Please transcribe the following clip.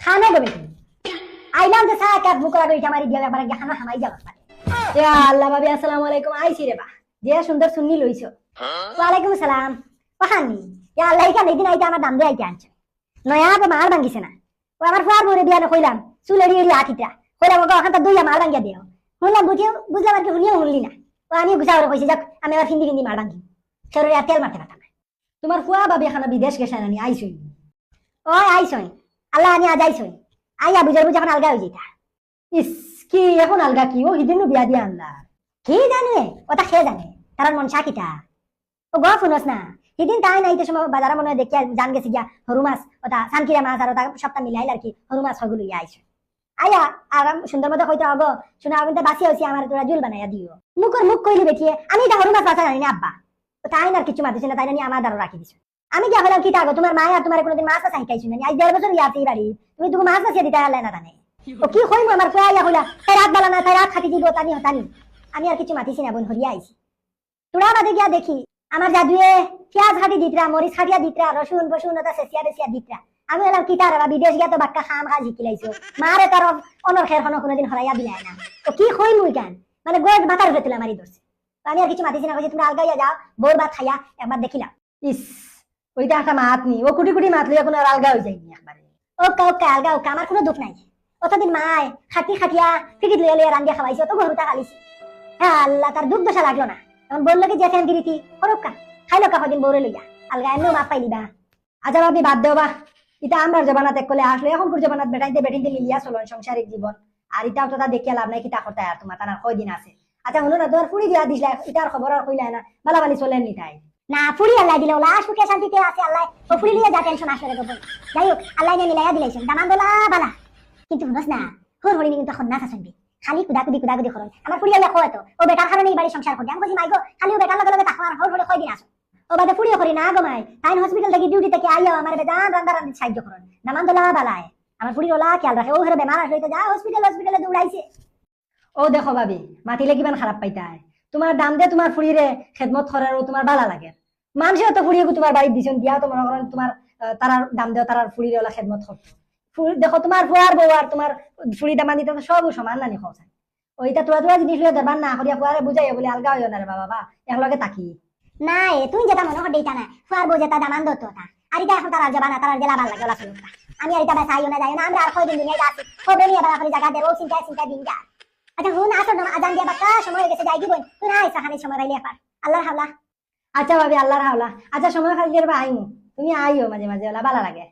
খানা গবে আইলাম যে সারা কাপ মুকরা গই আমারি দিয়া একবার খানা হামাই যাবা ইয়া আল্লাহ ভাবি আসসালামু আলাইকুম আইছি রে বা যে সুন্দর সুন্নি লইছো ওয়া আলাইকুম সালাম পাহানি ইয়া আল্লাহ ইকা নেদিন আইতা আমার দাম দে আইতা আনছে নয়া তো মার ভাঙ্গিছে না ও আমার ফার বরে বিয়া কইলাম চুলেরি এরি আঠিটা কইলাম ওকে ওখানটা দুইয়া মার ভাঙ্গিয়া দিও শুনলাম বুঝলাম আর কি শুনিও শুনলি না ও আমি গুছাওরে কইছি যাক আমি আবার ফিন্দি ফিন্দি মার ভাঙ্গি শরীরে তেল মারতে পারতাম না তোমার ফুয়া ভাবি এখানে বিদেশ গেছে না নি আইছই ওই আইছই আল্লাহ আনি আজ আইছই আইয়া বুঝার বুঝা এখন আলগা হয়ে যেটা ইস কি এখন আলগা কি ও হিদিন বিয়া দিয়ে আনলা কি জানে ওটা খেয়ে জানে তার মন সাকিটা ও গো শুনস না হিদিন তাই নাই তো সময় বাজারে মনে দেখিয়া জান গেছি গিয়া হরু মাছ ওটা সানকিরা মাছ আর ওটা সবটা মিলাইল আর কি হরু মাছ হগুলো ইয়া আইছে আয়া আরাম সুন্দর মতো কইতে আগো শোনা আগুনটা বাসি হইছে আমার তোরা জুল বানাইয়া দিও মুখর মুখ কইলি বেটিয়ে আমি এটা হরু মাছ বাসা জানি না আব্বা তো তাই না কিছু মাতিছে না তাই না আমার দ্বারা রাখি দিছো আমি কি হলাম কি তাগো তোমার মায়া তোমার কোনোদিন মাছ আছে খাইছো না আজ 1.5 বছর ইয়াতে বাড়ি তুমি তুমি মাছ আছে দিতে হলে না জানে ও কি হইম আমার কইয়া হইলা তাই রাত বালা না তাই রাত খাটি দিব তানি হতানি আমি আর কিছু মাতিছি না বোন হরিয়া আইছি তোরা বাদে গিয়া দেখি আমার জাদুয়ে পেঁয়াজ খাটি দিতরা মরিচ খাটিয়া দিতরা রসুন বসুন ওটা সেসিয়া বেসিয়া দিতরা আমি হলাম কি তারা বিদেশ গিয়া তো বাক্কা খাম খা শিখিলাইছো মারে তার অনর খের হন কোনোদিন হরাইয়া দিলাই না তো কি হইম মুই গান মানে গোড় মাথার উপরে তুলে মারি ধরছে আমি আর কিছু মাতিছি না কইছি তোমরা আলগাইয়া যাও বোর ভাত খাইয়া একবার দেখিলাম ইস ওইটা একটা মাত নি ও কুটি কুটি মাত লইয়া কোনো আলগা হয়ে যায়নি একবারে ওকে ওকে আলগা ওকে আমার কোনো দুঃখ নাই অতদিন মায় খাটিয়া টিকিট লইয়া লইয়া রান্দিয়া খাওয়াইছে তো গরুটা খালিছি হ্যাঁ আল্লাহ তার দুঃখ দশা লাগলো না তখন বললো কি যে ফ্যান দিরিতি করুকা খাইলো কদিন বউরে লইয়া আলগা এমনিও মাপ পাইলিবা আচ্ছা ভাবি বাদ দেও বা এটা আমরা জবানাত এক করলে আসলে এখন জবানাত বেটাইতে মিলিয়া চলন সংসারিক জীবন আর এটাও তো তা দেখিয়া লাভ নাই কিতা করতে আর তোমার তার কয়দিন আছে আচ্ছা হলো না তোমার ফুড়ি দিয়া দিছিলা এটার খবর আর কইলা না বালাবালি চলেন নি তাই না ফুড়ি আল্লাহ দিলে ওলা সুখে শান্তিতে আছে আল্লাহ ও ফুড়ি লিয়ে যা টেনশন আসলে গো যাই হোক আল্লাহ নিয়ে মিলাইয়া দিলাইছেন দামান দোলা বালা কিন্তু শুনস না হোর হরিনি কিন্তু এখন না শুনবি খালি কুদাকুদি করন আমার ফুড়ি আল্লাহ কয় তো ও বেটার কারণে এই বাড়ি সংসার করতে আমি কইছি মাইগো খালি ও বেটার লগে তাকো আর হোর হলে কয়দিন আসো ও বাদে ফুড়িও করি না গো মাই তাই হসপিটাল থেকে ডিউটি থেকে আইয়া আমার বেজান রান্দারান্দি সাহায্য করন দামান দোলা বালায় আমার ফুড়ি ওলা খেয়াল রাখে ও ঘরে বেমার আসলে তো যা হসপিটালে দৌড়াইছে ও দেখো ভাবি মাতিলে কিমান খারাপ পাইতাই তোমার দাম দে তোমার ফুড়িরে খেদমত করার তোমার ভালো লাগে মানুষেও তো ফুড়িয়ে তোমার বাড়ির দিছেন দিয়া তো মনে করেন তোমার তারার দাম দেওয়া তারার ফুড়িরে ওলা খেদমত করতো দেখো তোমার ফুয়ার বউ আর তোমার ফুড়ি দামান দিতে সব সমান নানি খাওয়া ওইটা তোরা জিনিস লইয়া দেবার না করিয়া ফুয়ারে বুঝাইয়া বলে আলগা হইও না রে বাবা একলগে তাকি না তুমি যেটা মনে কর দিতা না ফুয়ার বউ যেটা দামান দতো তা আর এটা এখন তারা যাবা না তারা জেলা ভাল লাগে ওলা চলুক আমি আর এটা বেসাইও না যাই না আমরা আর কয়দিন দুনিয়া যাচ্ছি খবর নিয়ে বাবা জায়গা দেবো চিন্তা দিন যা আচ্ছা হুন আসো না আজান দিয়া বাক্কা সময় গেছে যাই দিবই তুই না আইসা খালি সময় রাইলে পার আল্লাহর হাওলা আচ্ছা ভাবি আল্লাহর হাওলা আচ্ছা সময় খালি দিবা আইমু তুমি আইও মাঝে মাঝে ওলা ভালো লাগে